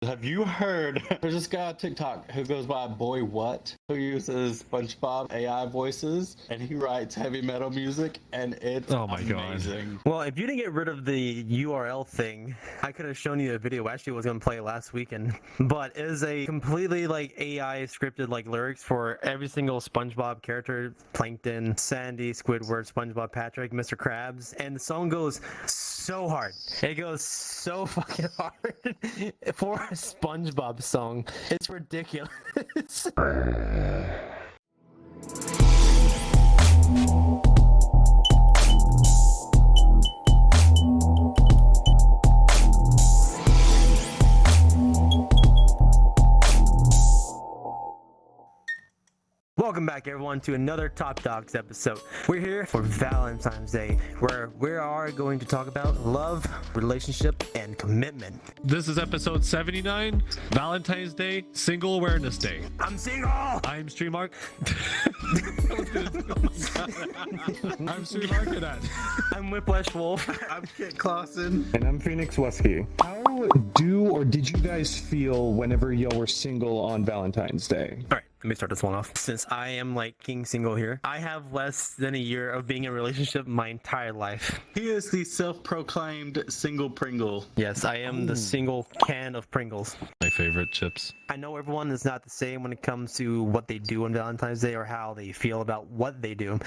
Have you heard? There's this guy on TikTok who goes by Boy What, who uses SpongeBob AI voices, and he writes heavy metal music, and it's amazing. God. Well, if you didn't get rid of the URL thing, I could have shown you a video. Actually, was going to play last weekend, but it is a completely like AI scripted like lyrics for every single SpongeBob character: Plankton, Sandy, Squidward, SpongeBob, Patrick, Mr. Krabs, and the song goes so hard. It goes so fucking hard for a SpongeBob song. It's ridiculous. Welcome back, everyone, to another Top Dogs episode. We're here for Valentine's Day, where we are going to talk about love, relationship, and commitment. This is episode 79, Valentine's Day, Single Awareness Day. I'm single! I'm StreamArc. I'm ArcaDad. I'm Whiplash Wolf. I'm Kit Klawson. And I'm Wusky. How did you guys feel whenever y'all were single on Valentine's Day? All right, let me start this one off. Since I am like king single here, I have less than a year of being in a relationship my entire life. He is the self-proclaimed single Pringle. Yes, I am the single can of Pringles. My favorite chips. I know everyone is not the same when it comes to what they do on Valentine's Day or how they feel about what they do.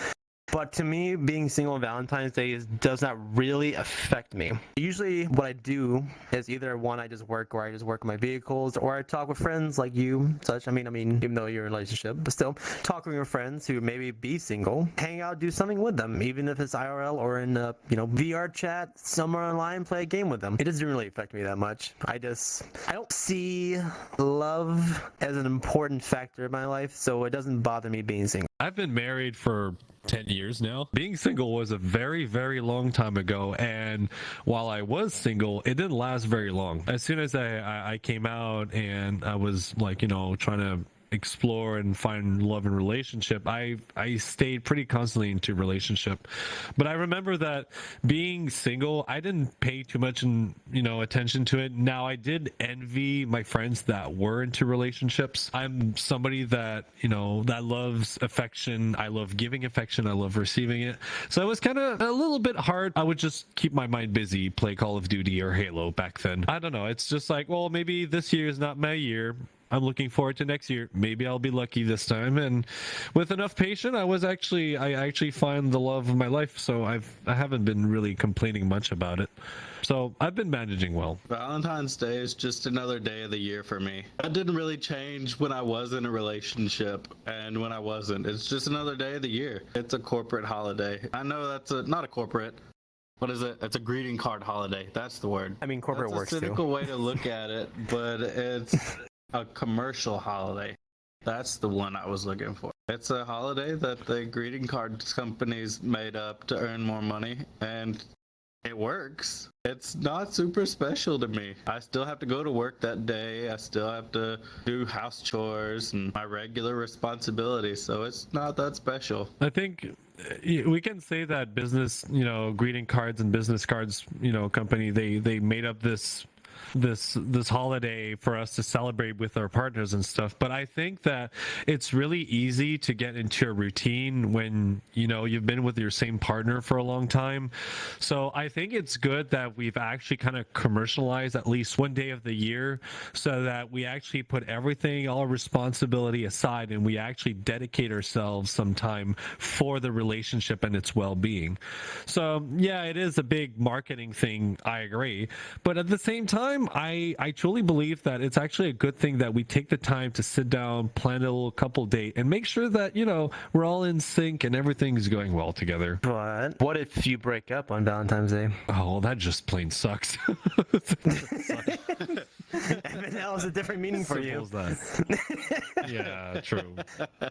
But to me, being single on Valentine's Day does not really affect me. Usually what I do is either one, I just work, or I just work on my vehicles, or I talk with friends like you, such. I mean, even though you're in a relationship, but still, talk with your friends who maybe be single, hang out, do something with them, even if it's IRL or in VRchat, somewhere online, play a game with them. It doesn't really affect me that much. I don't see love as an important factor in my life, so it doesn't bother me being single. I've been married for 10 years now. Being single was a very, very long time ago, and while I was single, it didn't last very long. As soon as I came out and I was like, trying to explore and find love and relationship, I stayed pretty constantly into relationship. But I remember that being single, I didn't pay too much attention to it. Now, I did envy my friends that were into relationships. I'm somebody that that loves affection. I love giving affection. I love receiving it. So it was kind of a little bit hard. I would just keep my mind busy, play Call of Duty or Halo back then. I don't know, it's just like, well, maybe this year is not my year. I'm looking forward to next year. Maybe I'll be lucky this time. And with enough patience, I actually find the love of my life. So I haven't been really complaining much about it. So I've been managing well. Valentine's Day is just another day of the year for me. That didn't really change when I was in a relationship and when I wasn't. It's just another day of the year. It's a corporate holiday. I know that's not a corporate. What is it? It's a greeting card holiday. That's the word. I mean, corporate that's works a cynical way to look at it, but it's a commercial holiday. That's the one I was looking for. It's a holiday that the greeting card companies made up to earn more money, and it works. It's not super special to me. I still have to go to work that day. I still have to do house chores and my regular responsibilities, so it's not that special. I think we can say that business, greeting cards and business cards, company, they made up this holiday for us to celebrate with our partners and stuff. But I think that it's really easy to get into a routine when you've been with your same partner for a long time. So I think it's good that we've actually kind of commercialized at least one day of the year, so that we actually put everything, all responsibility aside, and we actually dedicate ourselves some time for the relationship and its well-being. So yeah, it is a big marketing thing, I agree, but at the same time, I truly believe that it's actually a good thing that we take the time to sit down, plan a little couple date, and make sure that we're all in sync and everything's going well together. But what if you break up on Valentine's Day? Oh, well, that just plain sucks. That was a different meaning for you. Yeah, true.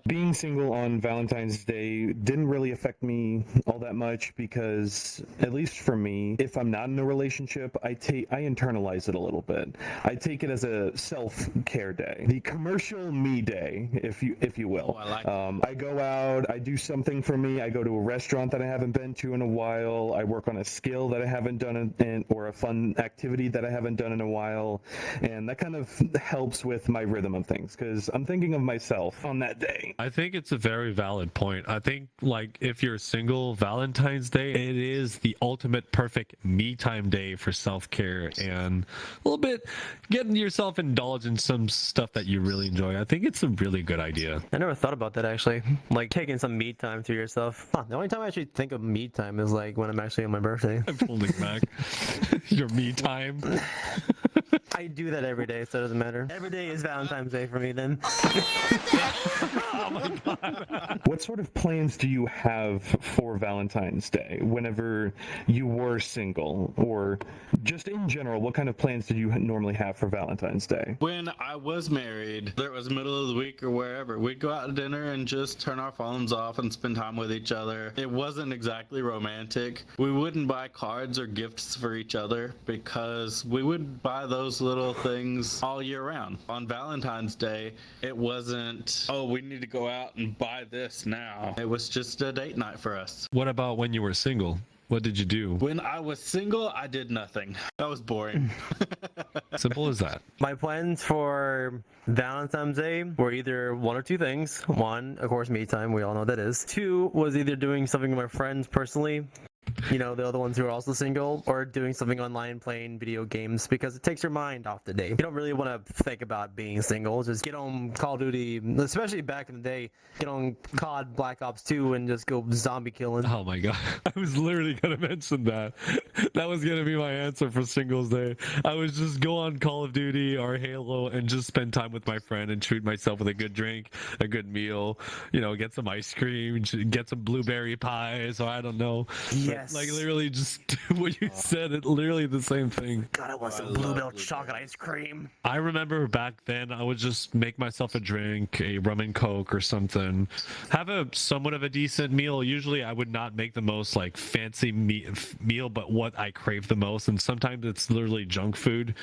Being single on Valentine's Day didn't really affect me all that much because, at least for me, if I'm not in a relationship, I internalize it a a little bit. I take it as a self-care day, the commercial me day, if you will. Oh, I like I go out, I do something for me. I go to a restaurant that I haven't been to in a while. I work on a skill that I haven't done or a fun activity that I haven't done in a while, and that kind of helps with my rhythm of things because I'm thinking of myself on that day. I think it's a very valid point. I think, like, if you're single, Valentine's Day, it is the ultimate perfect me time day for self-care and a little bit getting yourself indulged in some stuff that you really enjoy. I think it's a really good idea. I never thought about that actually. Like taking some me time to yourself. The only time I actually think of me time is like when I'm actually on my birthday. I'm holding back. Your me time. I do that every day, so it doesn't matter. Every day is Valentine's Day for me then. Oh my god. What sort of plans do you have for Valentine's Day whenever you were single, or just in general, what kind of plans did you normally have for Valentine's Day? When I was married, there was middle of the week or wherever, we'd go out to dinner and just turn our phones off and spend time with each other. It wasn't exactly romantic. We wouldn't buy cards or gifts for each other because we would buy those little things all year round. On Valentine's Day, it wasn't, oh, we need to go out and buy this now. It was just a date night for us. What about when you were single? What did you do? When I was single, I did nothing. That was boring. Simple as that. My plans for Valentine's Day were either one or two things. One, of course, me time. We all know what that is. Two was either doing something with my friends personally, you know, the other ones who are also single, or doing something online, playing video games, because it takes your mind off the day. You don't really want to think about being single. Just get on Call of Duty, especially back in the day, get on COD Black Ops 2 and just go zombie killing. Oh my god. I was literally going to mention that. That was going to be my answer for Singles Day. I was just go on Call of Duty or Halo and just spend time with my friend and treat myself with a good drink, a good meal, you know, get some ice cream, get some blueberry pies, or I don't know. Yes. Like literally just do what you said. It literally the same thing. God, I want some Bluebell chocolate ice cream. I remember back then I would just make myself a drink, a rum and coke or something. Have a somewhat of a decent meal. Usually I would not make the most like fancy meal, but what I crave the most. And sometimes it's literally junk food.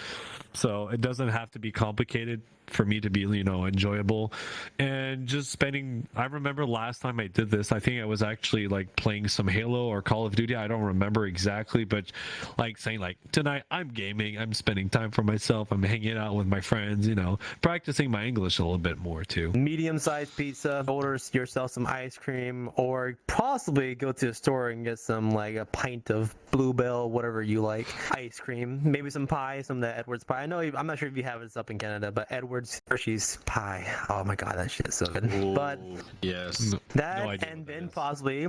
So it doesn't have to be complicated for me to be, you know, enjoyable. And just spending, I remember last time I did this, I think I was actually like playing some Halo or Call of Duty. I don't remember exactly, but like saying like, tonight I'm gaming, I'm spending time for myself, I'm hanging out with my friends, you know, practicing my English a little bit more too. Medium-sized pizza, order yourself some ice cream, or possibly go to a store and get some like a pint of Bluebell, whatever you like, ice cream, maybe some pie, some of the Edwards pie. I know, I'm not sure if you have this up in Canada, but Edwards Hershey's pie. Oh my god, that shit is so good. Ooh, but yes, that, No idea and what that then is. possibly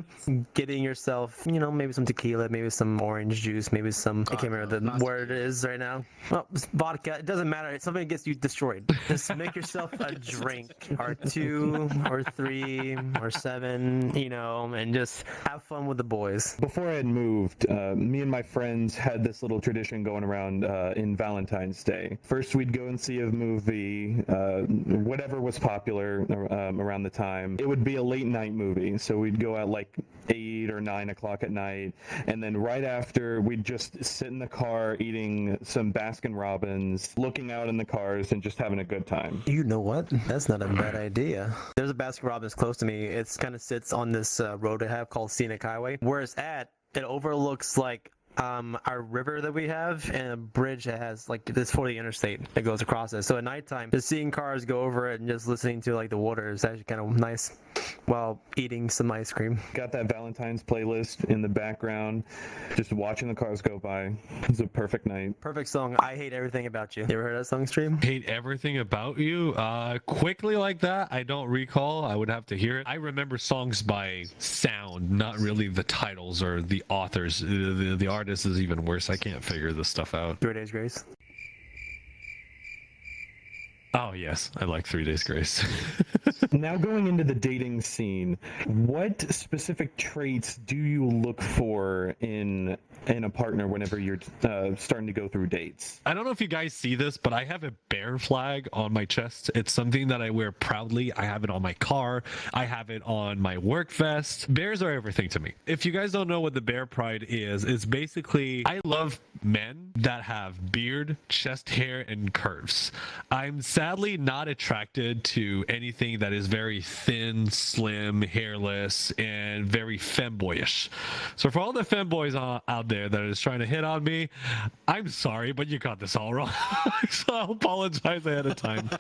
getting yourself, you know, maybe some tequila, maybe some orange juice, maybe some, I can't remember where it is right now. Well, vodka, it doesn't matter. It's something that gets you destroyed. Just make yourself a drink, or two, or three, or seven, you know, and just have fun with the boys. Before I had moved, me and my friends had this little tradition going around in Valentine's Day. First, we'd go and see a movie, whatever was popular around the time. It would be a late night movie, so we'd go out like 8 or 9 o'clock at night, and then right after, we'd just sit in the car eating some Baskin Robbins, looking out in the cars, and just having a good time. You know what? That's not a bad idea. There's a Baskin Robbins close to me. It's kind of sits on this road I have called Scenic Highway. Where it's at, it overlooks like our river that we have, and a bridge that has like this for the interstate that goes across it. So at nighttime, just seeing cars go over it and just listening to like the water is actually kind of nice while eating some ice cream. Got that Valentine's playlist in the background, just watching the cars go by. It's a perfect night. Perfect song. I Hate Everything About You. You ever heard that song, Stream? Hate Everything About You? Quickly like that, I don't recall. I would have to hear it. I remember songs by sound, not really the titles or the authors. The artist is even worse. I can't figure this stuff out. 3 Days Grace. Oh yes, I like 3 Days Grace. Now going into the dating scene, what specific traits do you look for in a partner whenever you're starting to go through dates? I don't know if you guys see this, but I have a bear flag on my chest. It's something that I wear proudly. I have it on my car. I have it on my work vest. Bears are everything to me. If you guys don't know what the bear pride is, it's basically I love men that have beard, chest hair, and curves. I'm sadly not attracted to anything that is very thin, slim, hairless, and very femboyish. So for all the femboys out there that is trying to hit on me, I'm sorry, but you got this all wrong. So I'll apologize ahead of time.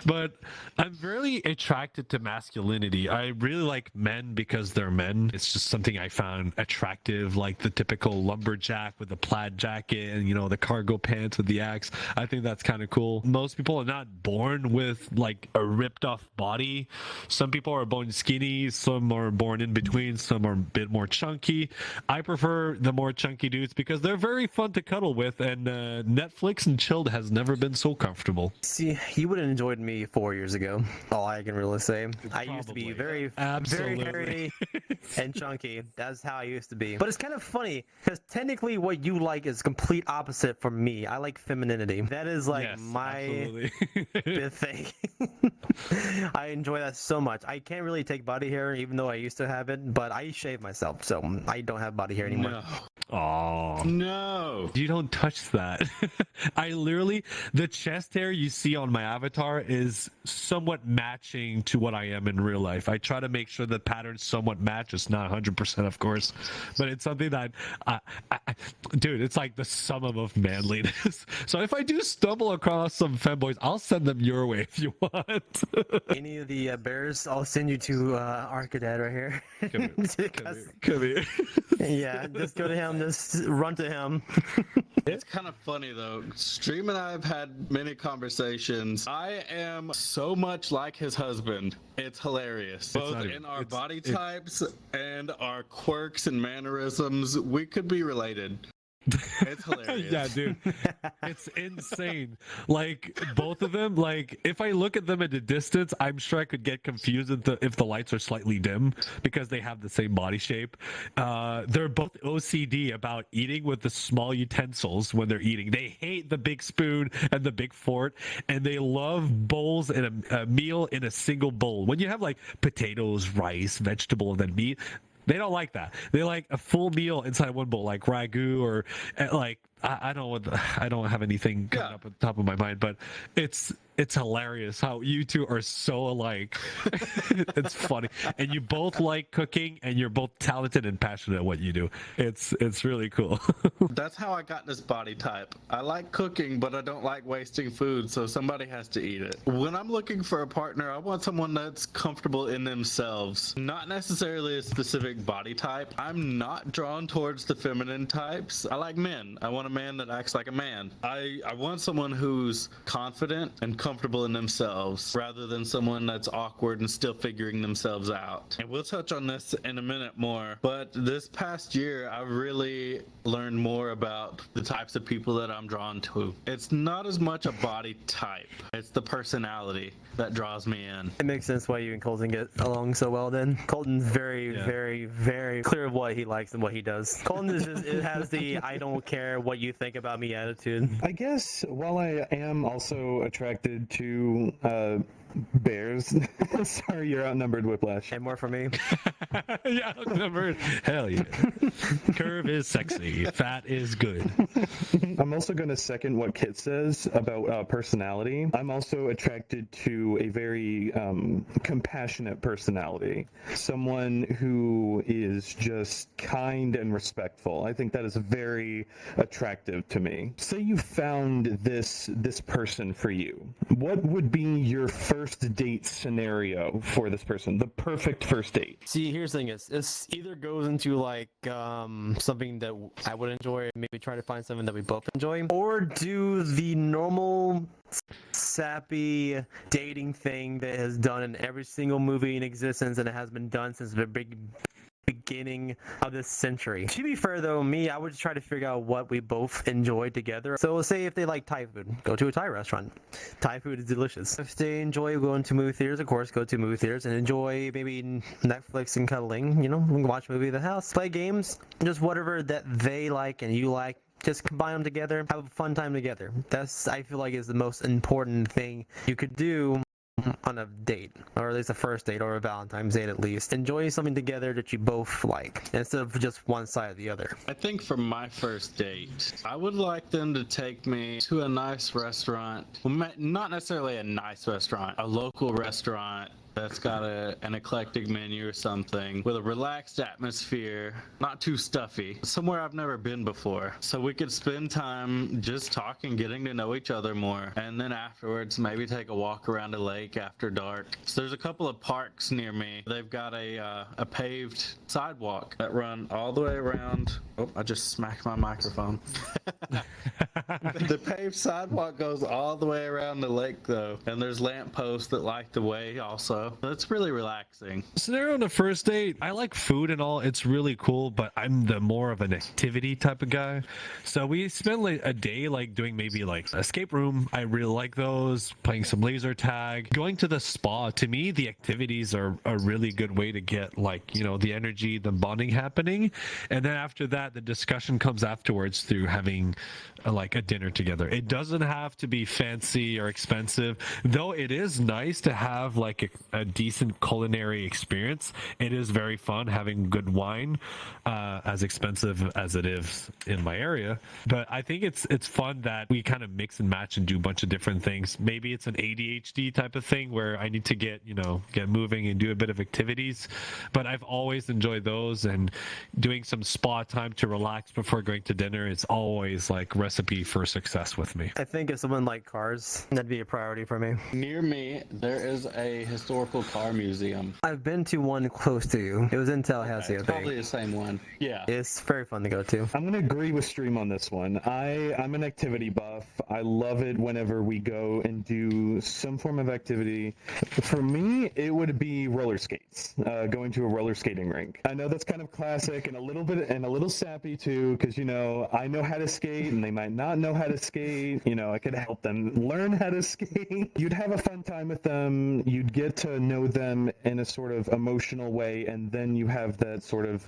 But I'm really attracted to masculinity. I really like men because they're men. It's just something I found attractive, like the typical lumberjack with the plaid jacket and, you know, the cargo pants with the axe. I think that's kind of cool. Most people are not born with like a ripped off body. Some people are born skinny, some are born in between, some are a bit more chunky. I prefer the more chunky dudes because they're very fun to cuddle with, and Netflix and chilled has never been so comfortable. See, you would have enjoyed me 4 years ago. All I can really say. I used to be very hairy and chunky. That's how I used to be. But it's kind of funny because technically what you like is complete opposite from me. I like femininity. That is like my big thing. I enjoy that so much. I can't really take body hair even though I used to have it, but I shave myself, so I don't have body hair anymore. No. Oh No. You don't touch that. I literally, the chest hair you see on my avatar is somewhat matching to what I am in real life. I try to make sure the patterns somewhat match. It's not 100%, of course, but it's something that, dude, it's like the summum of manliness. So if I do stumble across some femboys, I'll send them your way if you want. Any of the bears, I'll send you to ArcaDad right here. Come here. Yeah, just go to him, just run to him. It's kind of funny though. Stream and I have had many conversations. I am so much like his husband. It's hilarious. Both in our body types and our quirks and mannerisms. We could be related. It's hilarious. Yeah, dude. It's insane. Like, both of them, like, if I look at them at a distance, I'm sure I could get confused if the lights are slightly dim because they have the same body shape. They're both OCD about eating with the small utensils when they're eating. They hate the big spoon and the big fork, and they love bowls and a meal in a single bowl. When you have, like, potatoes, rice, vegetable, and then meat, they don't like that. They like a full meal inside one bowl, like ragu or like I don't have anything coming up at the top of my mind, but it's hilarious how you two are so alike. It's funny, and you both like cooking, and you're both talented and passionate at what you do. It's really cool. That's how I got this body type. I like cooking, but I don't like wasting food, so somebody has to eat it. When I'm looking for a partner, I want someone that's comfortable in themselves, not necessarily a specific body type. I'm not drawn towards the feminine types. I like men. I want a man that acts like a man. I want someone who's confident and comfortable in themselves rather than someone that's awkward and still figuring themselves out. And we'll touch on this in a minute more, but this past year I really learned more about the types of people that I'm drawn to. It's not as much a body type, it's the personality that draws me in. It makes sense why you and Colton get along so well then. Colton's very clear of what he likes and what he does. Colton is just, it has the I don't care what you think about me attitude. I guess while I am also attracted to bears, sorry, you're outnumbered, Whiplash. And more for me. Yeah, outnumbered. Hell yeah. Curve is sexy. Fat is good. I'm also going to second what Kit says about personality. I'm also attracted to a very compassionate personality. Someone who is just kind and respectful. I think that is very attractive to me. Say you found this person for you. What would be your first date scenario for this person? The perfect first date. See, here's the thing: it's either goes into like something that I would enjoy, maybe try to find something that we both enjoy, or do the normal sappy dating thing that has done in every single movie in existence, and it has been done since the beginning beginning of this century. To be fair though, I would just try to figure out what we both enjoy together. So say if they like Thai food, go to a Thai restaurant. Thai food is delicious. If they enjoy going to movie theaters, of course, go to movie theaters, and enjoy maybe Netflix and cuddling. We can watch a movie at the house, play games, just whatever that they like and you like. Just combine them together, have a fun time together. That's, I feel like, is the most important thing you could do on a date, or at least a first date, or a Valentine's date at least. Enjoy something together that you both like, instead of just one side or the other. I think for my first date, I would like them to take me to a nice restaurant. Well, not necessarily a nice restaurant, a local restaurant that's got an eclectic menu or something, with a relaxed atmosphere, not too stuffy, somewhere I've never been before, so we could spend time just talking, getting to know each other more, and then afterwards maybe take a walk around a lake after dark. So there's a couple of parks near me. They've got a paved sidewalk that run all the way around. Oh, I just smacked my microphone. The paved sidewalk goes all the way around the lake though, and there's lampposts that light the way also. It's really relaxing. Scenario on the first date, I like food and all, it's really cool, but I'm the more of an activity type of guy. So we spend like a day like doing maybe like escape room. I really like those, playing some laser tag, going to the spa. To me, the activities are a really good way to get like, the energy, the bonding happening. And then after that, the discussion comes afterwards through having like a dinner together. It doesn't have to be fancy or expensive, though it is nice to have like a decent culinary experience. It is very fun having good wine, as expensive as it is in my area. But I think it's fun that we kind of mix and match and do a bunch of different things. Maybe it's an ADHD type of thing where I need to get moving and do a bit of activities. But I've always enjoyed those, and doing some spa time to relax before going to dinner is always like recipe for success with me. I think if someone liked cars, that'd be a priority for me. Near me, there is a historical car museum. I've been to one close to you. It was in Tallahassee, I It's think. probably the same one. Yeah. It's very fun to go to. I'm going to agree with Stream on this one. I'm an activity buff. I love it whenever we go and do some form of activity. For me, it would be roller skates, going to a roller skating rink. I know that's kind of classic and a little sappy too, because, I know how to skate and they might not know how to skate. I could help them learn how to skate. You'd have a fun time with them. You'd get to know them in a sort of emotional way, and then you have that sort of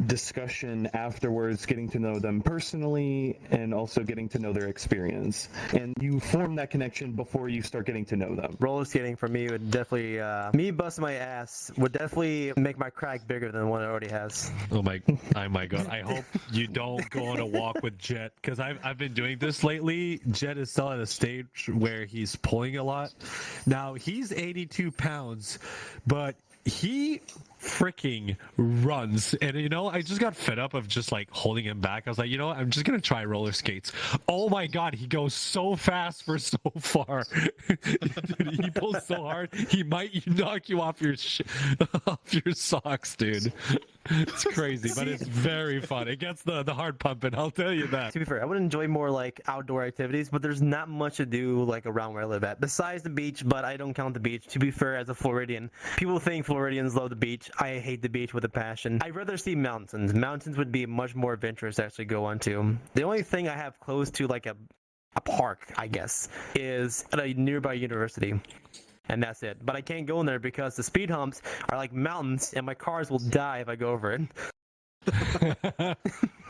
discussion afterwards, getting to know them personally and also getting to know their experience, and you form that connection before you start getting to know them. Roller skating for me would definitely, me busting my ass would definitely make my crack bigger than what it already has. Oh my god, I hope you don't go on a walk with Jet, because I've been doing this lately. Jet is still at a stage where he's pulling a lot. Now he's 82 pounds, but he freaking runs, and I just got fed up of just like holding him back. I was like, I'm just gonna try roller skates. Oh my god, he goes so fast for so far. Dude, he pulls so hard, he might knock you off your socks, dude. It's crazy, but it's very fun. It gets the heart pumping, I'll tell you that. To be fair, I would enjoy more like outdoor activities, but there's not much to do like around where I live at besides the beach, but I don't count the beach. To be fair, as a Floridian, people think Floridians love the beach. I hate the beach with a passion. I'd rather see mountains. Mountains would be much more adventurous to actually go onto. The only thing I have close to like a park, I guess, is at a nearby university. And that's it. But I can't go in there because the speed humps are like mountains, and my cars will die if I go over it.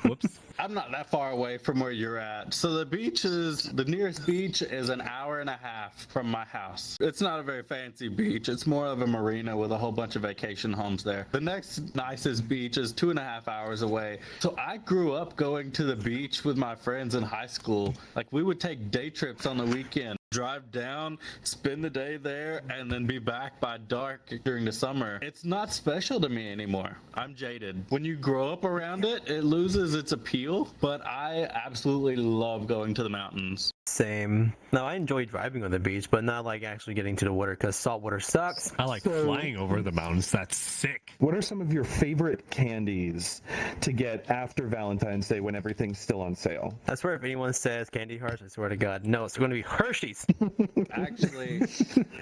Whoops. I'm not that far away from where you're at. So the nearest beach is an hour and a half from my house. It's not a very fancy beach. It's more of a marina with a whole bunch of vacation homes there. The next nicest beach is 2.5 hours away. So I grew up going to the beach with my friends in high school. Like, we would take day trips on the weekend. Drive down, spend the day there, and then be back by dark during the summer. It's not special to me anymore. I'm jaded. When you grow up around it, it loses its appeal, but I absolutely love going to the mountains. Same. No, I enjoy driving on the beach, but not like actually getting to the water because salt water sucks. I like flying over the mountains. That's sick. What are some of your favorite candies to get after Valentine's Day when everything's still on sale? I swear if anyone says candy hearts, I swear to God, no, it's going to be Hershey's. Valentines. Actually,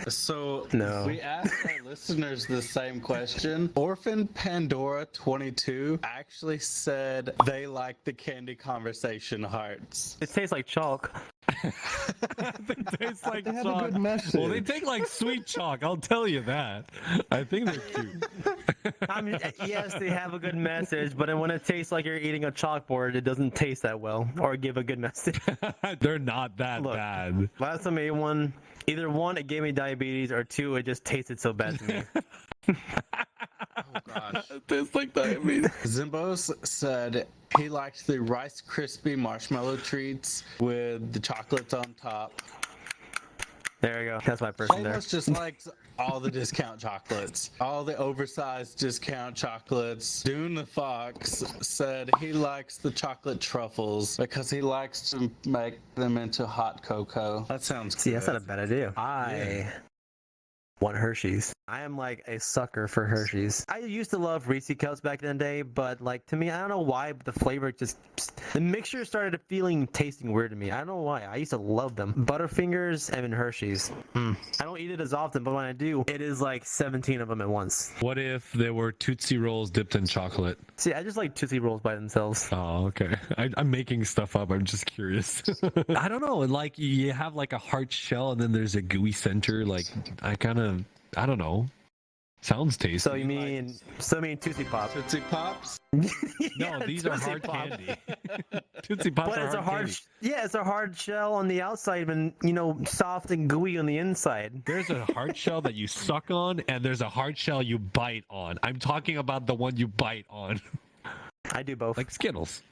so No. we asked our listeners the same question. Orphan Pandora 22 actually said they like the candy conversation hearts. It tastes like chalk. They taste like They have a chalk. good message. Well, they take like sweet chalk. I'll tell you that. I think they're cute. I mean, yes, they have a good message, but when it tastes like you're eating a chalkboard, it doesn't taste that well or give a good message. They're not that Look. bad. Last time I ate one, either one, it gave me diabetes, or two, it just tasted so bad to me. Oh gosh. It tastes like diabetes. Zimbos said he liked the Rice Krispie marshmallow treats with the chocolates on top. There you go. That's my person there. Almost just likes all the discount chocolates, all the oversized discount chocolates. Doon the Fox said he likes the chocolate truffles because he likes to make them into hot cocoa. That sounds good. See, that's not a bad idea. I want Hershey's. I am like a sucker for Hershey's. I used to love Reese's Cups back in the day, but like to me, I don't know why, but the flavor just, the mixture started tasting weird to me. I don't know why. I used to love them. Butterfingers and Hershey's. I don't eat it as often, but when I do, it is like 17 of them at once. What if there were Tootsie Rolls dipped in chocolate? See, I just like Tootsie Rolls by themselves. Oh, okay. I'm making stuff up. I'm just curious. I don't know. Like you have like a hard shell and then there's a gooey center. Like I don't know. Sounds tasty. So you mean Tootsie Pop? Tootsie Pops? No, Yeah, these are Tootsie hard Pop. candy. Tootsie Pops But are it's a hard, candy. it's a hard shell on the outside and soft and gooey on the inside. There's a hard shell that you suck on, and there's a hard shell you bite on. I'm talking about the one you bite on, I do both. like Skittles.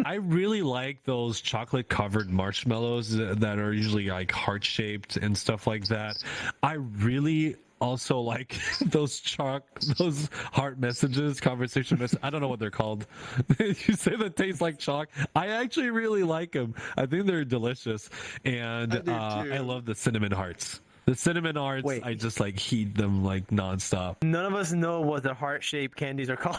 I really like those chocolate covered marshmallows that are usually like heart shaped and stuff like that. I really also like those heart messages, conversation messages. I don't know what they're called. You say that tastes like chalk. I actually really like them. I think they're delicious, and I do too. I love the cinnamon hearts. The cinnamon hearts, Wait. I just like heat them like nonstop. None of us know what the heart-shaped candies are called.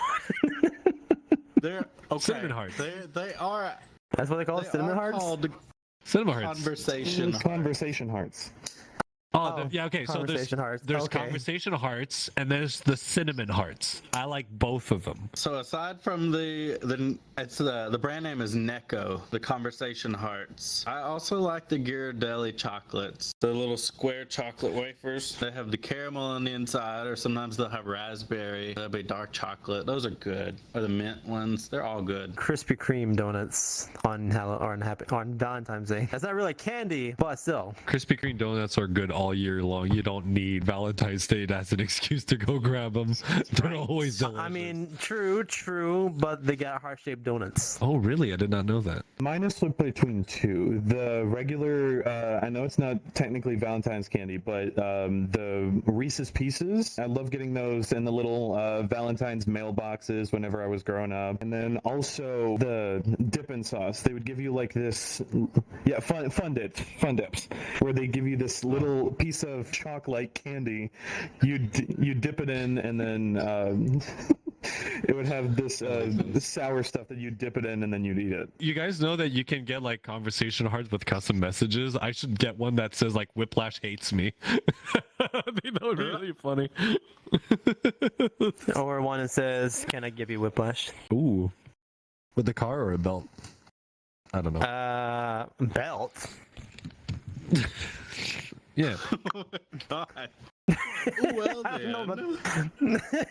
They're okay. Cinnamon hearts. They are. That's what they call They cinnamon are hearts? called Cinnamon hearts. conversation. Conversation hearts. Yeah, okay. So conversation hearts. there's Okay. conversation hearts and there's the cinnamon hearts. I like both of them. So aside from the brand name is Necco, the conversation hearts. I also like the Ghirardelli chocolates, the little square chocolate wafers. They have the caramel on the inside, or sometimes they'll have raspberry. They'll be dark chocolate. Those are good. Or the mint ones. They're all good. Krispy Kreme donuts on Valentine's Day. That's not really candy, but still. Krispy Kreme donuts are good all year long. You don't need Valentine's Day as an excuse to go grab them. They're always delicious. I mean, true, but they got heart-shaped donuts. Oh, really? I did not know that. Mine is split between two. The regular, I know it's not technically Valentine's candy, but the Reese's Pieces. I love getting those in the little Valentine's mailboxes whenever I was growing up. And then also the dipping sauce. They would give you like this, fun dips, where they give you this little piece of chalk-like candy. You dip it in, and then it would have this sour stuff that you dip it in, and then you'd eat it. You guys know that you can get like conversation hearts with custom messages. I should get one that says like Whiplash hates me. I think that would be really funny. Or one that says, "Can I give you whiplash?" Ooh. With the car or a belt? I don't know. Belt. Yeah. Oh my god. Well I don't know then. about-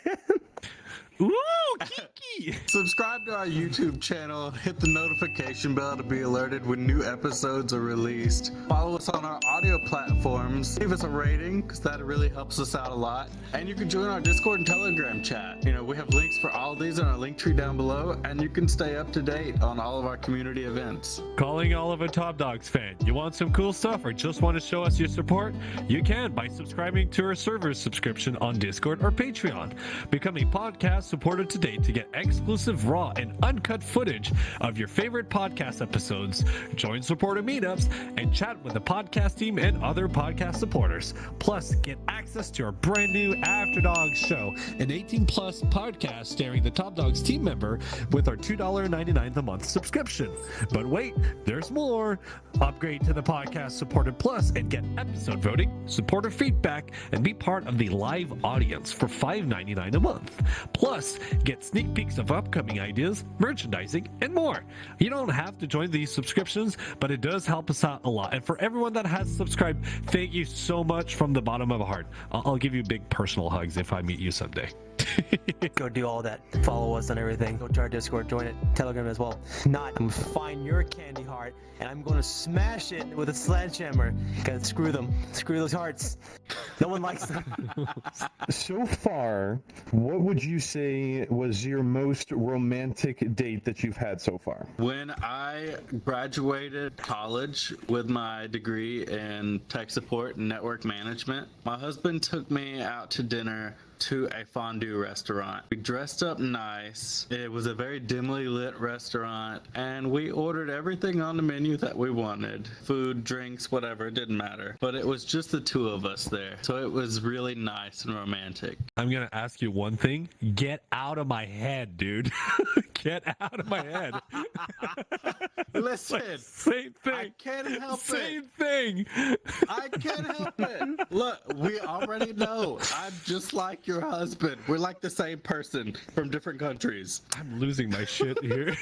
Ooh, Kiki! Subscribe to our YouTube channel, hit the notification bell to be alerted when new episodes are released. Follow us on our audio platforms. Leave us a rating, because that really helps us out a lot. And you can join our Discord and Telegram chat. We have links for all of these in our link tree down below, and you can stay up to date on all of our community events. Calling all of a Top Dogs fan. You want some cool stuff or just want to show us your support? You can by subscribing to our server subscription on Discord or Patreon. Become a podcast supporter today to get extra exclusive raw and uncut footage of your favorite podcast episodes, join supporter meetups, and chat with the podcast team and other podcast supporters. Plus, get access to our brand new After Dogs show, an 18 plus podcast starring the Top Dogs team member with our $2.99 a month subscription. But wait, there's more. Upgrade to the podcast supported plus and get episode voting, supporter feedback, and be part of the live audience for $5.99 a month. Plus, get sneak peeks of upcoming ideas, merchandising, and more. You don't have to join these subscriptions, but it does help us out a lot. And for everyone that has subscribed, thank you so much from the bottom of my heart. I'll give you big personal hugs if I meet you someday. Go do all that. Follow us on everything. Go to our Discord, join it, Telegram as well. Not, I'm gonna find your candy heart and I'm gonna smash it with a sledgehammer. Gonna screw them. Screw those hearts. No one likes them. So far, what would you say was your most romantic date that you've had so far? When I graduated college with my degree in tech support and network management, my husband took me out to dinner to a fondue restaurant. We dressed up nice. It was a very dimly lit restaurant, and we ordered everything on the menu that we wanted. Food, drinks, whatever, it didn't matter. But it was just the two of us there. So it was really nice and romantic. I'm gonna ask you one thing. Get out of my head, dude. Get out of my head. Listen, Like, same thing. I can't help Same it. thing. I can't help it. Look, we already know. I'm just like your husband. We're like the same person from different countries. I'm losing my shit here.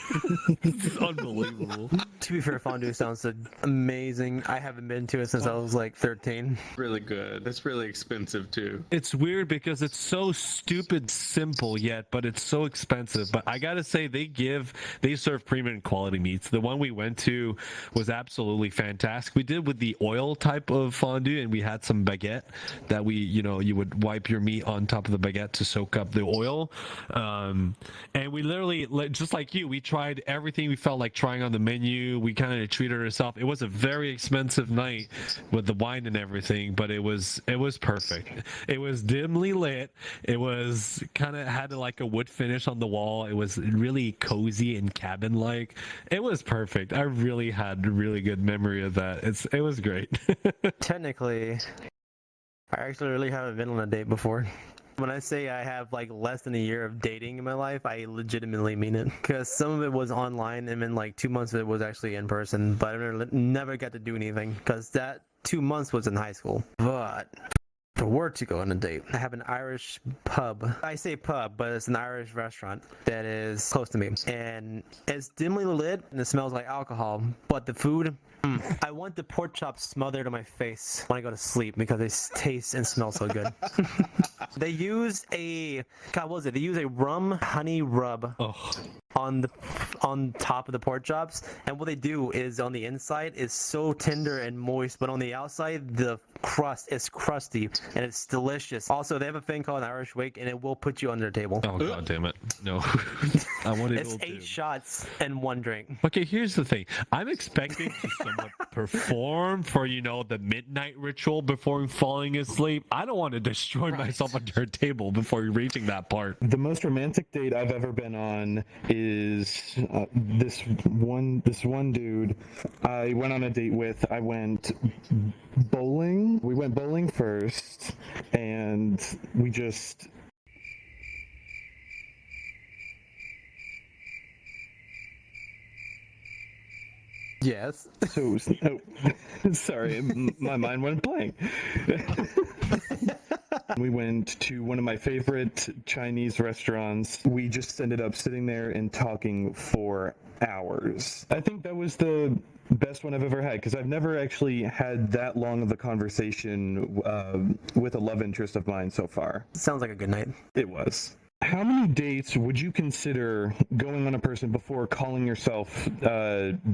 This is unbelievable. To be fair, fondue sounds amazing. I haven't been to it since I was like 13. Really good. It's really expensive too. It's weird because it's so stupid simple yet, but it's so expensive. But I gotta say, they serve premium quality meats. The one we went to was absolutely fantastic. We did with the oil type of fondue, and we had some baguette that you would wipe your meat on top of the baguette to soak up the oil. And we literally, just like you, we tried everything we felt like trying on the menu. We kind of treated ourselves. It was a very expensive night with the wine and everything, but it was perfect. It was dimly lit. It was kind of had like a wood finish on the wall. It was really cozy and cabin-like. It was perfect. I really had a really good memory of that. It was great. Technically, I actually really haven't been on a date before. When I say I have like less than a year of dating in my life, I legitimately mean it. Because some of it was online and then like 2 months of it was actually in person. But I never got to do anything because that 2 months was in high school. But if I were to go on a date, I have an Irish pub. I say pub, but it's an Irish restaurant that is close to me. And it's dimly lit and it smells like alcohol. But the food, I want the pork chops smothered on my face when I go to sleep because they taste and smell so good. They use a rum honey rub on top of the pork chops, and what they do is on the inside is so tender and moist, but on the outside the crust is crusty and it's delicious. Also, they have a thing called an Irish wake, and it will put you under the table. Oh god damn it! No, I wanted. It's 8 shots and 1 drink. Okay, here's the thing. I'm expecting to somewhat perform for the midnight ritual before falling asleep. I don't want to destroy myself under a table before reaching that part. The most romantic date I've ever been on is this one dude I went on a date with. I went bowling. We went bowling first, and we just... Yes. So, sorry, my mind went blank. We went to one of my favorite Chinese restaurants. We just ended up sitting there and talking for hours. I think that was the best one I've ever had because I've never actually had that long of a conversation with a love interest of mine so far. Sounds like a good night. It was. How many dates would you consider going on a person before calling yourself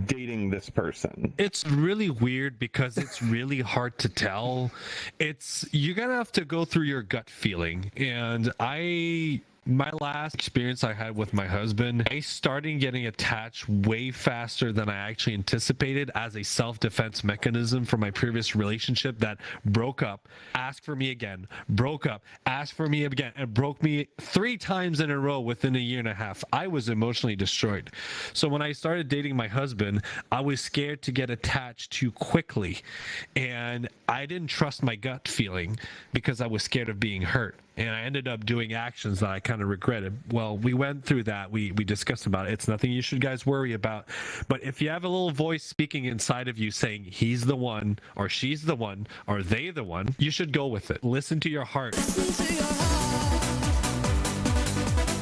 dating this person? It's really weird because it's really hard to tell. You're gonna have to go through your gut feeling, and I My last experience I had with my husband, I started getting attached way faster than I actually anticipated as a self-defense mechanism for my previous relationship that broke up, asked for me again, broke up, asked for me again, and broke me 3 times in a row within a year and a half. I was emotionally destroyed. So when I started dating my husband, I was scared to get attached too quickly. And I didn't trust my gut feeling because I was scared of being hurt. And I ended up doing actions that I kind of regretted. Well, we went through that. We discussed about it. It's nothing you should guys worry about. But if you have a little voice speaking inside of you saying he's the one, or she's the one, or they the one, you should go with it. Listen to your heart. Listen to your heart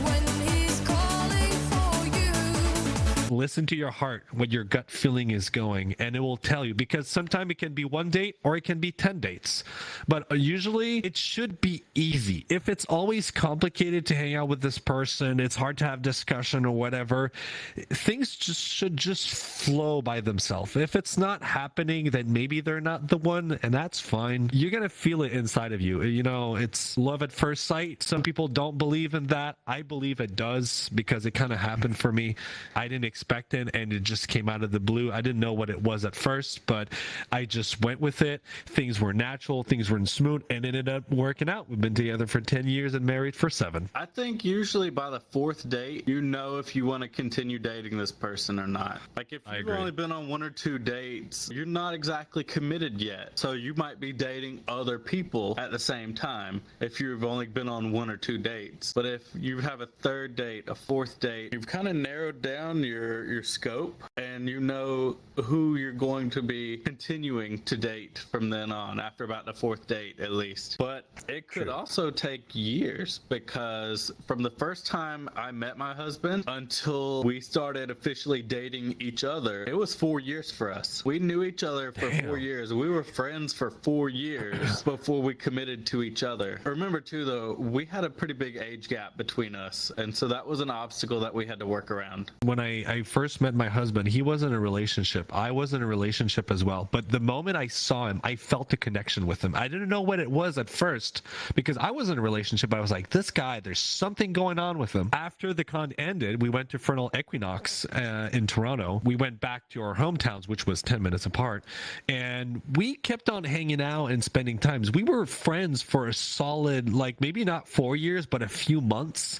when he's calling for you. Listen to your heart, what your gut feeling is going, and it will tell you, because sometimes it can be 1 date or it can be 10 dates. But usually it should be easy. If it's always complicated to hang out with this person, it's hard to have discussion or whatever, things should just flow by themselves. If it's not happening, then maybe they're not the one, and that's fine. You're going to feel it inside of you. You know, it's love at first sight. Some people don't believe in that. I believe it does because it kind of happened for me. I didn't expect it, and it just came out of the blue. I didn't know what it was at first, but I just went with it. Things were natural, things were smooth, and it ended up working out. We've been together for 10 years and married for 7. I think usually by the 4th date, you know if you want to continue dating this person or not. Like if you've only been on 1 or 2 dates, you're not exactly committed yet. So you might be dating other people at the same time if you've only been on 1 or 2 dates. But if you have a 3rd date, a 4th date, you've kind of narrowed down your scope, and you know who you're going to be continuing to date from then on, after about the 4th date at least. But it could also take years, because from the first time I met my husband until we started officially dating each other, it was 4 years for us. We knew each other for 4 years. We were friends for 4 years before we committed to each other. Remember too, though, we had a pretty big age gap between us, and so that was an obstacle that we had to work around. When I first met my husband, he was in a relationship. I was in a relationship as well. But the moment I saw him, I felt a connection with him. I didn't know what it was at first because I was in a relationship. I was like, this guy, there's something going on with him. After the con ended, we went to Fernal Equinox in Toronto. We went back to our hometowns, which was 10 minutes apart. And we kept on hanging out and spending times. We were friends for a solid, like maybe not 4 years, but a few months.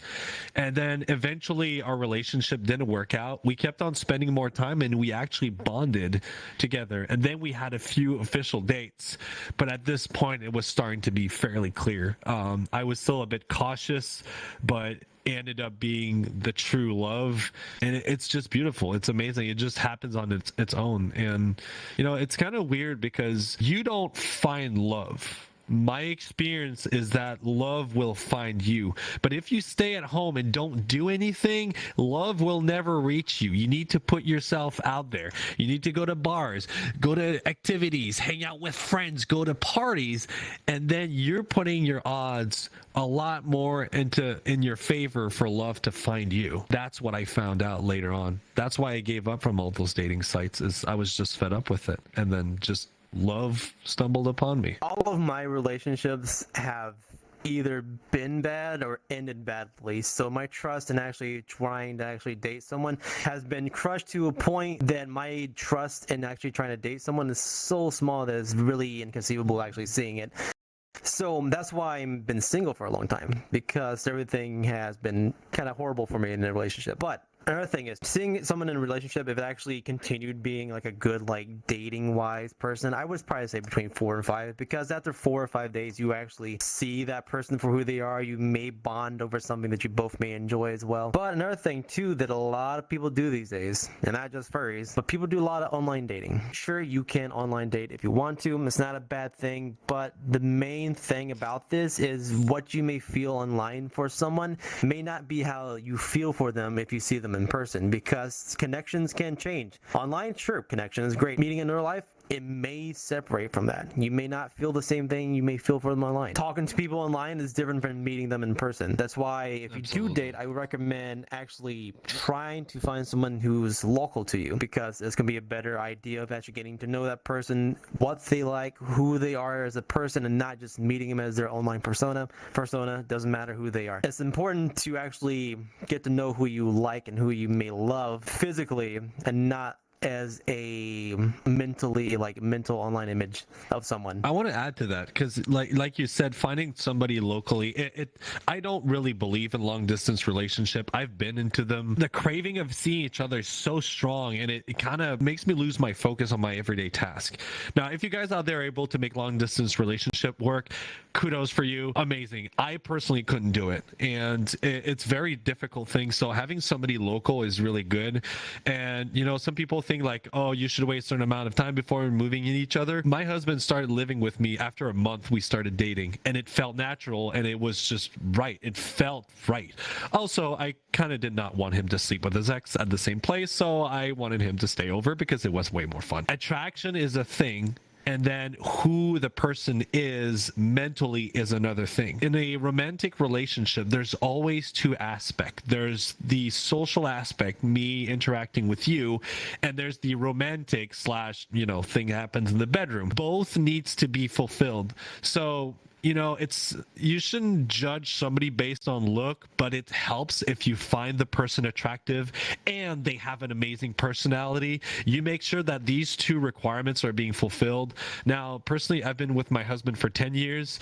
And then eventually our relationship didn't work out. We kept on spending more time, and we actually bonded together. And then we had a few official dates. But at this point, it was starting to be fairly clear. I was still a bit cautious, but ended up being the true love, and it's just beautiful. It's amazing. It just happens on its own. And you know, it's kind of weird because you don't find love. My experience is that love will find you. But if you stay at home and don't do anything, love will never reach you. You need to put yourself out there. You need to go to bars, go to activities, hang out with friends, go to parties, and then you're putting your odds a lot more in your favor for love to find you. That's what I found out later on. That's why I gave up from all those dating sites, is I was just fed up with it. And then just love stumbled upon me. All of my relationships have either been bad or ended badly, so my trust in actually trying to actually date someone has been crushed to a point that my trust in actually trying to date someone is so small that it's really inconceivable actually seeing it. So that's why I've been single for a long time, because everything has been kind of horrible for me in a relationship. But another thing is, seeing someone in a relationship, if it actually continued being like a good, like, dating wise person, I would probably say between 4 and 5, because after 4 or 5 days you actually see that person for who they are. You may bond over something that you both may enjoy as well. But another thing too that a lot of people do these days, and not just furries, but people do a lot of online dating. Sure, you can online date if you want to, it's not a bad thing, but the main thing about this is what you may feel online for someone may not be how you feel for them if you see them in person, because connections can change. Online, sure, connection is great. Meeting in real life, it may separate from that. You may not feel the same thing you may feel for them online. Talking to people online is different from meeting them in person. That's why if you do date, I would recommend actually trying to find someone who's local to you, because it's going to be a better idea of actually getting to know that person, what they like, who they are as a person, and not just meeting them as their online persona. Doesn't matter who they are. It's important to actually get to know who you like and who you may love physically, and not as a mental online image of someone. I want to add to that because like you said, finding somebody locally, I don't really believe in long distance relationship. I've been into them. The craving of seeing each other is so strong, and it kind of makes me lose my focus on my everyday task. Now, if you guys out there are able to make long distance relationship work, kudos for you. Amazing. I personally couldn't do it, and it's very difficult thing. So having somebody local is really good. And you know, some people think like, oh, you should wait a certain amount of time before moving in each other. My husband started living with me after a month. We started dating, and it felt natural, and it was just right. It felt right. Also, I kind of did not want him to sleep with his ex at the same place, so I wanted him to stay over because it was way more fun. Attraction is a thing, and then who the person is mentally is another thing. In a romantic relationship, there's always two aspects. There's the social aspect, me interacting with you, and there's the romantic / thing happens in the bedroom. Both needs to be fulfilled. So you shouldn't judge somebody based on look, but it helps if you find the person attractive and they have an amazing personality. You make sure that these two requirements are being fulfilled. Now, personally, I've been with my husband for 10 years,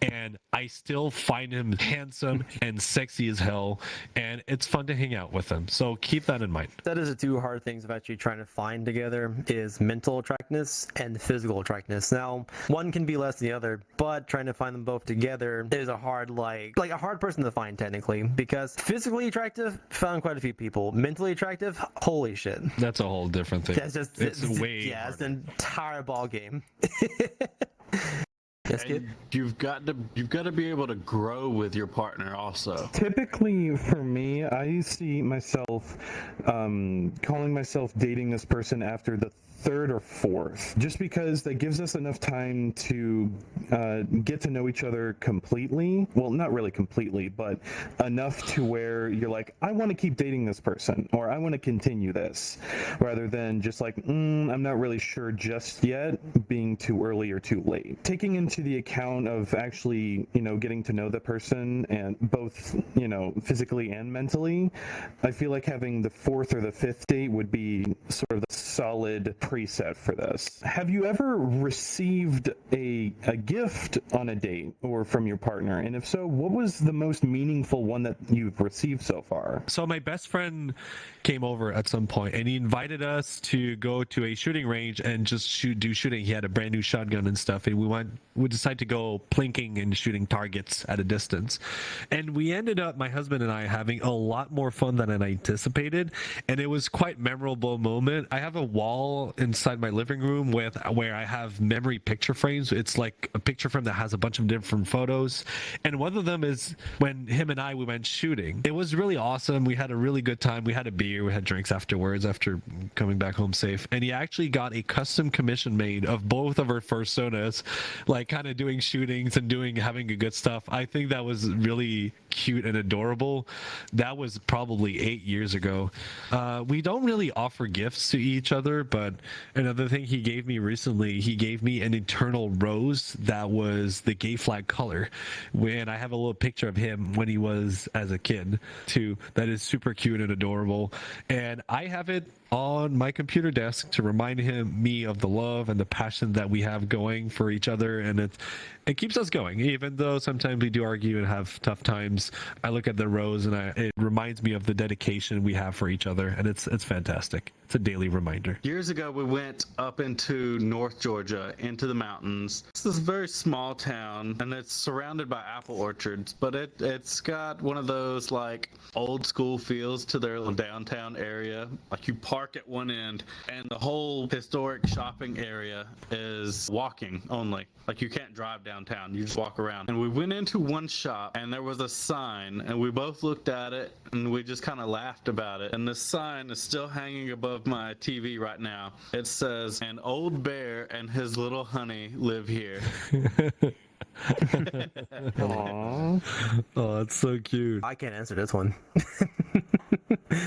and I still find him handsome and sexy as hell, and it's fun to hang out with him. So keep that in mind. That is the two hard things of actually trying to find together, is mental attractiveness and physical attractiveness. Now, one can be less than the other, but trying to find them both together is a hard, a hard person to find technically, because physically attractive, found quite a few people. Mentally attractive, holy shit. That's a whole different thing. That's just, it's way yeah, harder. it's an entire ball game. Yes, And you've got to be able to grow with your partner also. Typically, for me, I see myself calling myself dating this person after the third or fourth, just because that gives us enough time to get to know each other completely. Well, not really completely, but enough to where you're like, I want to keep dating this person, or I want to continue this, rather than just like, I'm not really sure just yet, being too early or too late. Taking into the account of actually, getting to know the person, and both, physically and mentally, I feel like having the fourth or the fifth date would be sort of the solid preset for this. Have you ever received a gift on a date or from your partner? And if so, what was the most meaningful one that you've received so far? So my best friend came over at some point, and he invited us to go to a shooting range and just do shooting. He had a brand new shotgun and stuff, and we decided to go plinking and shooting targets at a distance. And we ended up, my husband and I, having a lot more fun than I anticipated, and it was quite memorable moment. I have a wall inside my living room where I have memory picture frames. It's like a picture frame that has a bunch of different photos, and one of them is when him and we went shooting. It was really awesome. We had a really good time. We had a beer, we had drinks afterwards after coming back home safe, and he actually got a custom commission made of both of our fursonas, like kind of doing shootings and having a good stuff. I think that was really cute and adorable. That was probably 8 years ago. We don't really offer gifts to each other, but another thing he gave me recently, he gave me an eternal rose that was the gay flag color, and I have a little picture of him when he was as a kid too. That is super cute and adorable, and I have it on my computer desk to remind me of the love and the passion that we have going for each other, and it keeps us going, even though sometimes we do argue and have tough times. I look at the rose, and it reminds me of the dedication we have for each other, and it's fantastic. It's a daily reminder. Years ago, we went up into North Georgia, into the mountains. It's this very small town, and it's surrounded by apple orchards, but it's got one of those like old school feels to their downtown area. Like you park at one end, and the whole historic shopping area is walking only. Like you can't drive down downtown. You just walk around. And we went into one shop and there was a sign and we both looked at it and we just kind of laughed about it. And this sign is still hanging above my TV right now. It says, "An old bear and his little honey live here." Aww. Oh, that's so cute. I can't answer this one.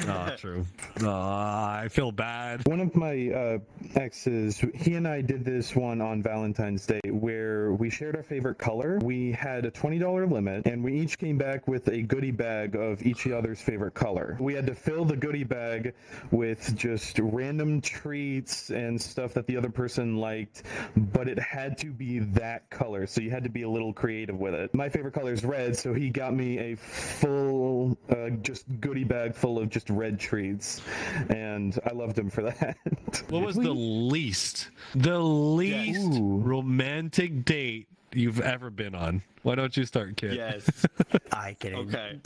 Oh, true. I feel bad. One of my exes, he and I did this one on Valentine's Day where we shared our favorite color. We had a $20 limit and we each came back with a goodie bag of each other's favorite color. We had to fill the goodie bag with just random treats and stuff that the other person liked, but it had to be that color, so you had to be a little creative with it. My favorite color is red, so he got me a full just goodie bag full of just red treats, and I loved him for that. What was the least romantic date you've ever been on? Why don't you start, Kit? Yes. I can't. Okay.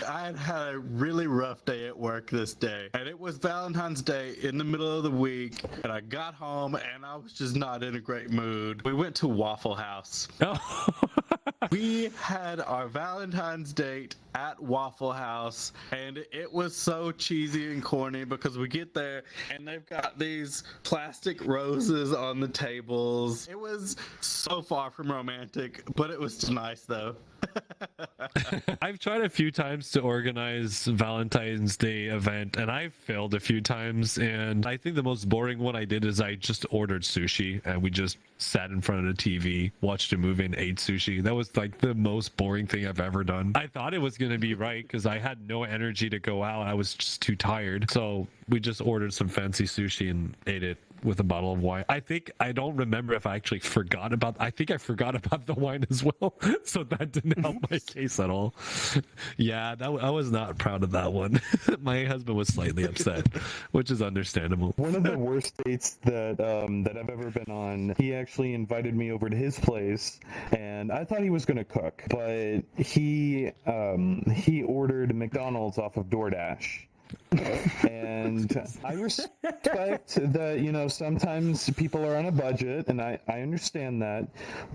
I had a really rough day at work this day, and it was Valentine's Day in the middle of the week, and I got home and I was just not in a great mood. We went to Waffle House. Oh. We had our Valentine's date at Waffle House, and it was so cheesy and corny because we get there and they've got these plastic roses on the tables. It was so far from romantic, but it was nice though. I've tried a few times to organize Valentine's Day event, and I've failed a few times. And I think the most boring one I did is I just ordered sushi, and we just sat in front of the TV, watched a movie, and ate sushi. That was like the most boring thing I've ever done. I thought it was gonna be right because I had no energy to go out. I was just too tired, so we just ordered some fancy sushi and ate it with a bottle of wine. I don't remember if I actually forgot about. I think I forgot about the wine as well, so that didn't help my case at all. Yeah, I was not proud of that one. My husband was slightly upset, which is understandable. One of the worst dates that I've ever been on, he actually invited me over to his place, and I thought he was going to cook, but he ordered McDonald's off of DoorDash. And I respect that, you know, sometimes people are on a budget, and I understand that,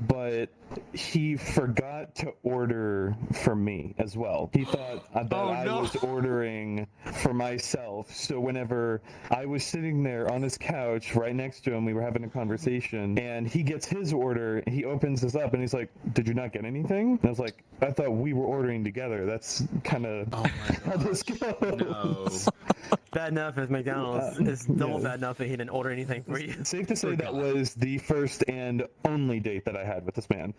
but he forgot to order for me as well. He thought that I was ordering for myself, so whenever I was sitting there on his couch right next to him, we were having a conversation, and he gets his order, he opens this up, and he's like, "Did you not get anything?" And I was like, "I thought we were ordering together. That's kind of how this goes." No. Bad enough if McDonald's is double bad enough that he didn't order anything for you. Safe to say that was the first and only date that I had with this man.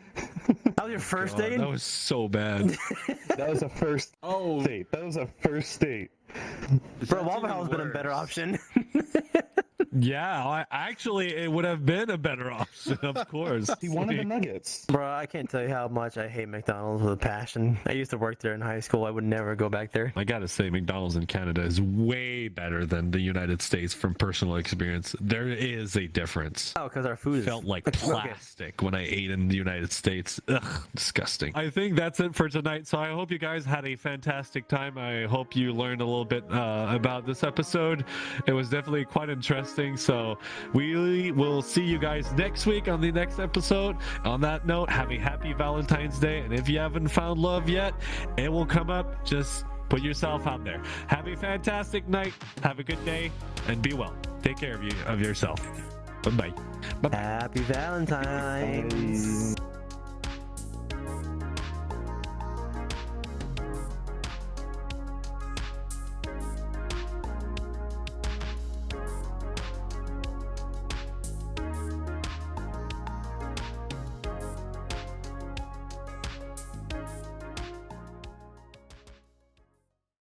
That was your first date? That was so bad. That was a first date. That was a first date. Bro, Waffle House would have been a better option. Yeah, actually, it would have been a better option, of course. He wanted the nuggets. Bro, I can't tell you how much I hate McDonald's with a passion. I used to work there in high school. I would never go back there. I gotta say, McDonald's in Canada is way better than the United States from personal experience. There is a difference. Oh, because our food Felt like plastic when I ate in the United States. Ugh, disgusting. I think that's it for tonight. So I hope you guys had a fantastic time. I hope you learned a little bit about this episode. It was definitely quite interesting. So we will see you guys next week on the next episode. On that note, have a happy Valentine's Day. And if you haven't found love yet, it will come up. Just put yourself out there. Have a fantastic night. Have a good day and be well. Take care of yourself. Bye-bye. Bye-bye. Happy Valentine's. Bye.